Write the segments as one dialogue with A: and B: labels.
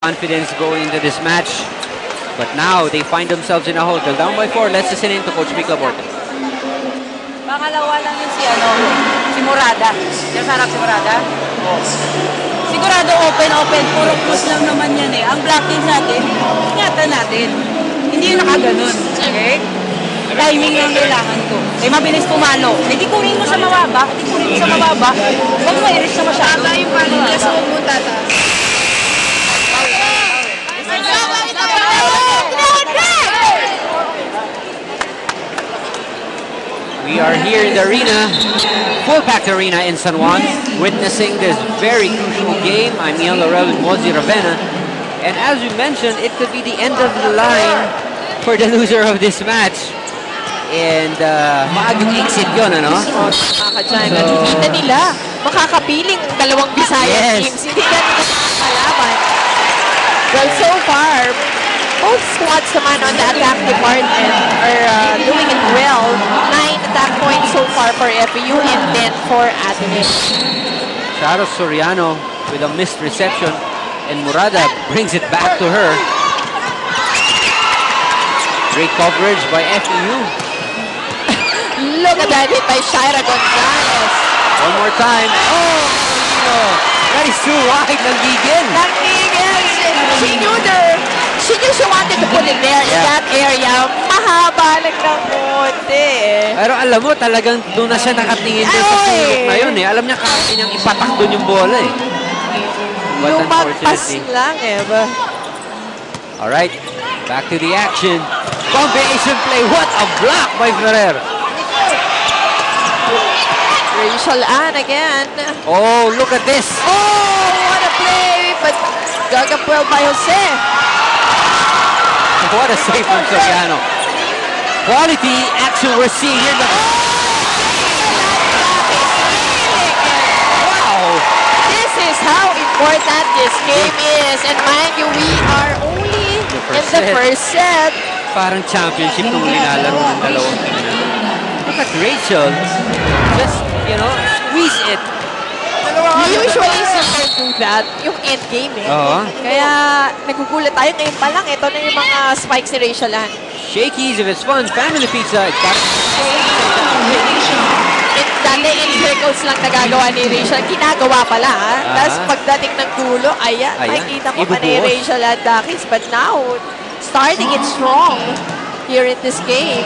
A: confidence going into this match. But now they find themselves in a hole. They're down by 4. Let's listen in to Coach Mick Laborde.
B: Pangalawa lang yun si Murada. Diyan sa harap si Murada? Sigurado open. Puro push lang naman yan eh. Ang blocking natin, ingatan natin. Hindi yung nakaganon. Okay? Timing lang kailangan ko. Eh, mabilis pumalo. Hindi kunin mo sa mababa. Huwag mo i-reach na masyado. Tama yung palo. Kasi huwag mo tataas.
A: We are here in the arena, full-packed arena in San Juan, witnessing this very crucial game. I'm Ian Laurel with Mozzie Ravena. And as we mentioned, it could be the end of the line for the loser of this match. And maagang exit yun, ano?
C: Nakakadyan. Nakikita nila, makakapiling dalawang Bisaya teams. Hindi na nakakalaban. Well, so far, both squads naman on the attack department are doing it well. 9 attack points so far for FEU and 10 for Ateneo.
A: Charo Soriano with a missed reception, and Murada brings it back to her. Great coverage by FEU.
C: Look at that hit by Shaira Gonzalez.
A: One more time. Oh, that is too wide. Nanggigil.
C: She knew she wanted to put it there in that area. Mahaba lang ng konti.
A: Pero alam mo, talagang doon na siya nakatingin doon sa sulok na yun eh. Alam niya kaya niyang ipatak doon yung bola eh. But
C: lumagpas lang eh.
A: Alright, back to the action. Combination play. What a block by Ferrer.
C: Rachel Ann again.
A: Oh, look at this.
C: Oh, what a play. But dug up well by Jose.
A: What a save from Soriano. Quality action we're seeing here. Wow.
C: This is how important this game is. And mind you, we are only in the first set.
A: Parang championship nung nilalaro ng dalawang team na. Look at Rachel. Just, you know, squeeze it.
C: Usually, Super do that, yung end game eh. Kaya, nagugulat tayo ngayon pa lang. Ito na yung mga spikes ni Rachel Ann.
A: Shakey's if it's fun. Family Pizza.
C: Dati in circles lang nagagawa ni Rachel. Ginagawa pala ha. Tapos pagdating ng gulo, ayan, makikita mo pa ni Rachel at Dakis. But now, starting it strong here in this game.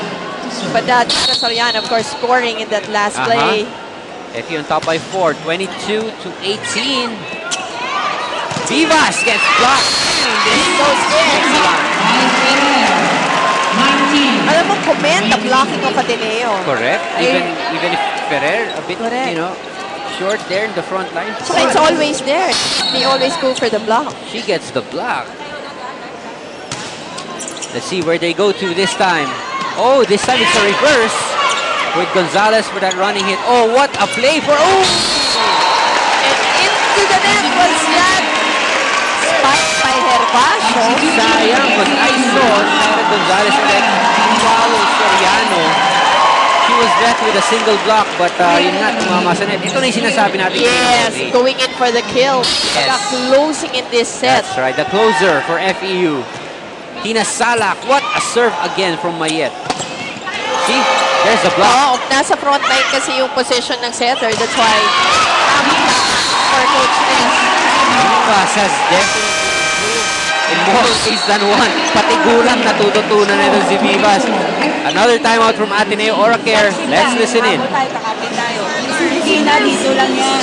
C: But Charo Soriano, of course, scoring in that last play.
A: FEU on top by 4, 22-18. Vivas gets blocked.
C: Alam mo, comment the blocking of Ateneo.
A: Correct. Even if Ferrer a bit, you know, short there in the front line.
C: So it's always there. They always go for the block.
A: She gets the block. Let's see where they go to this time. Oh, this time it's a reverse. With Gonzalez for that running hit. Oh, what a play for... Oh!
C: And into the net was that spike by Herbacio.
A: Sayang, but I saw Shaira Gonzalez and then follow Soriano. She was left with a single block, but yun nga, tumama sa net. Ito na yung sinasabi natin.
C: Yes, going in for the kill. Yes. Closing in this set.
A: That's right, the closer for FEU. Tina Salak, what a serve again from Mayet. See? There's the block.
C: Nasa front line kasi yung position ng setter. That's why for Coach Ness.
A: Vivas has definitely improved in more ways than one. Pati gulang natututunan na ito si Vivas. Another timeout from Ateneo Oracare. Let's listen in.
B: Dito lang yan.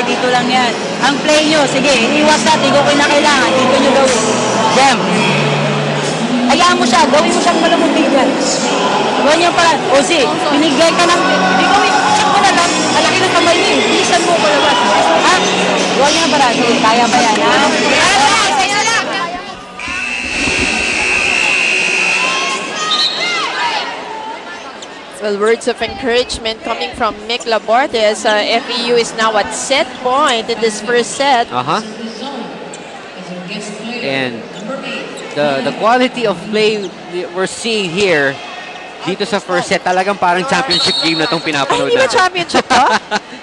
B: Dito lang yan. Ang play nyo, sige, iwas natin kung kailangan. Dito nyo gawin. Jam. Hayaan mo siya, gawin mo siyang malamuntigan. Gawin niya pa. O si, binigay ka ng... Hindi gawin, check mo na lang. Malaki ng kamay niya. Bilisan mo palabas. Ha? Gawin niya para. Kaya ba yan, ha? Kaya lang.
C: Well, words of encouragement coming from Mick Laborde as FEU is now at set point in this first set.
A: And the quality of play we're seeing here dito sa first set, talagang parang championship game na itong pinapanood natin.
C: Hindi ba championship to?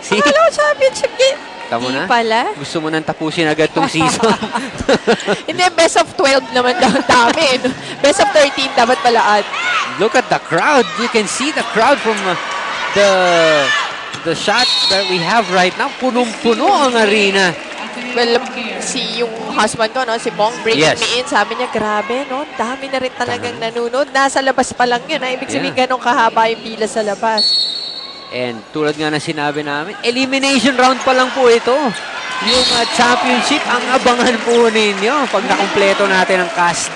A: See?
C: Hello, championship game.
A: Tamo
C: Hindi
A: na.
C: pala.
A: Gusto mo nang tapusin agad tong season.
C: Hindi, best of 12 naman daw ang dami. No? Best of 13 dapat pala.
A: Look at the crowd. You can see the crowd from the shots that we have right now. Punong-puno ang arena.
C: Well, yung husband ko, no, si Bong, bringing
A: Yes.
C: me in, sabi niya, grabe, no, dami na rin talagang nanonood. Nasa labas pa lang yun, ha? Ibig sabihin,
A: Yeah.
C: ganun kahaba yung pila sa labas.
A: And tulad nga na sinabi namin, elimination round pa lang po ito. Yung championship, ang abangan po ninyo. Pag nakumpleto natin ang cast,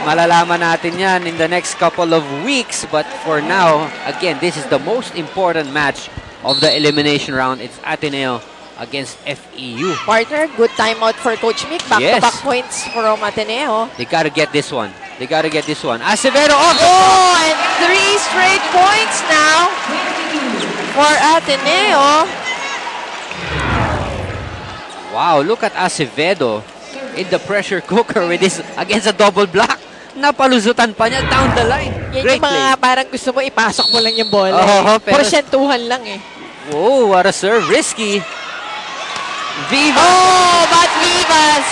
A: malalaman natin yan in the next couple of weeks. But for now, again, this is the most important match of the elimination round. It's Ateneo against FEU.
C: Partner, good timeout for Coach Mick. Back-to-back points from Ateneo.
A: They gotta get this one. They gotta get this one. Acevedo off!
C: Oh, and 3 straight points now for Ateneo.
A: Wow, look at Acevedo in the pressure cooker with this against a double block. Napaluzutan pa niya down the line.
C: Yan
A: Great
C: yung mga
A: play.
C: parang gusto mo ipasok mo lang yung bola.
A: Oo, pero-
C: Porsyentuhan lang eh.
A: Whoa, what a serve. Risky. Viva!
C: Oh, but Vivas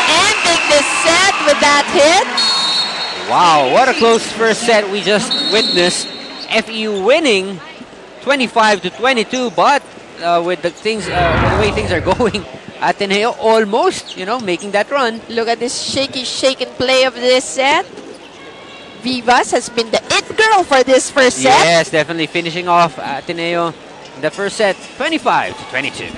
C: ending the set with that hit.
A: Wow, what a close first set we just witnessed. FEU winning 25-22, but with the way things are going, Ateneo almost, making that run.
C: Look at this shaky shake and play of this set. Vivas has been the it girl for this first set.
A: Yes, definitely finishing off Ateneo in the first set, 25-22.